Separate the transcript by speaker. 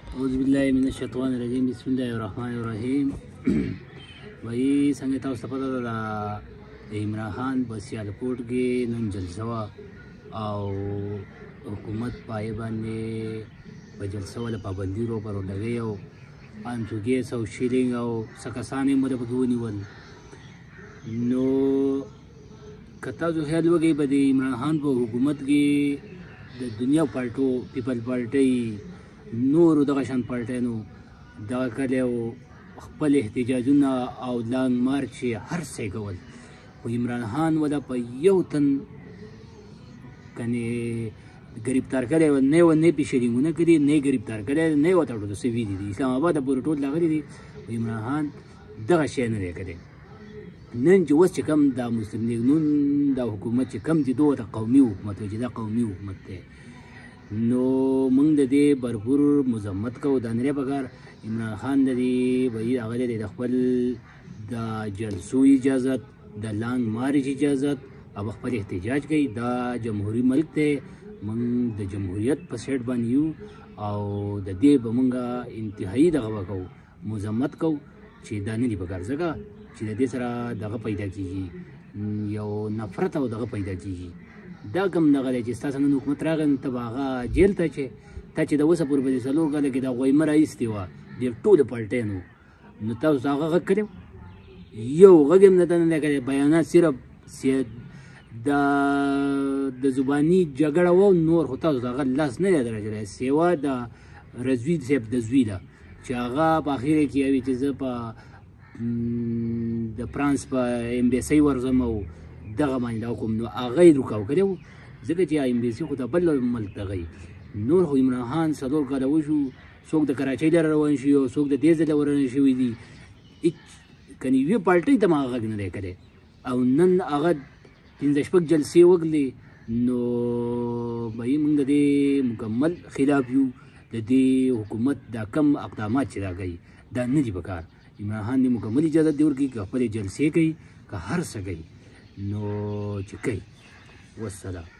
Speaker 1: اعوذ بالله من الشیطان الرجیم بسم الله الرحمن الرحیم وایي څنګه تاسو ته پته ده د عمران خان په سیالکوټ کې نن جلسه وه او حکومت په هغې باندې په جلسه باندې پابندي راوپرولوي او پنځو ګیس او شیلینګ او څه کسان یې موږ پکې ونیول. نو که تاسو خیال وکړئ په د عمران خان په حکومت کې د دنیا پالټو پیپل پالټۍ نورو دغه شان پالټیانو دغه کلی او خپل احتجاجونه او لانګ مارچ یې هر څه یې کول، خو عمران خان ولا په یو تن کنې ګرفتار کړی و، نه یې نه پې شیلینګونه کړي، نه یې ګرفتار کړی، نه یې ورته څه ویلي دي. اسلام آباد پورې ټول راغلي دي، خو عمران خان دغه شی نه دی کړی. نن چې اوس چې کوم دا مسلم لیګ نون دا حکومت چې کوم دي دغه قومي حکومت و چې دا قومي حکومت دی، نو موږ د دې بھرپور مذمت کوو. دا نه پکار عمران خان د دې وایي هغه دی د خپل د جلسو اجازت، د لانګ مارچ اجازت او خپل احتجاج کوي. دا جمهوري ملک دی، موږ د جمهوریت په سیټ باندې یو او د دې به موږ انتهایي دغه وکړو، مذمت کوو چې دا نه دي پکار، ځکه چې د دې سره دغه پیدا کېږي، یو نفرت او دغه پیدا کېږي. دا کوم دغه دی چې ستا څنګه حکومت راغی نو ته به هغه جیل ته چې تا چې د اوسه پورې په دې څلور کاله کې دا غویمه راایستې وه د ټولو پالټیانو، نو تاسو هغه غږ کړی یو غږ یې هم نه ده نه دی کړی. بیانات صرف د زباني جګړه وه، نور خو تاسو هغه لاس نه دی درچلی، سیوا د رضوي صاحب د زوی ده چې هغه په اخره کې یوې چې زه په د فرانس په امبیسۍ ورځم او دغه باندې دا کوم، نو هغه یې رکاو کړی و، ځکه چې امبیسي خو د بل ملک دغه یي. نور خو عمران خان څلور کاله وشو، څوک د کراچۍ لره روان شي او څوک د دې ځایه روان شوي دي، کنې یوې پالټۍ ته هم هغه غږ نه دی کړی. او نن هغه پنځه شپږ جلسې وکړلې، نو بهي موږ د دې مکمل خلاف یو. د دې حکومت دا کم اقدامات چې دا کوي دا نه دي پکار. عمران خان دې مکمل اجازت دې ورکړي، که خپلې جلسې کوي که هر څه کوي نو چې کوي. والسلام.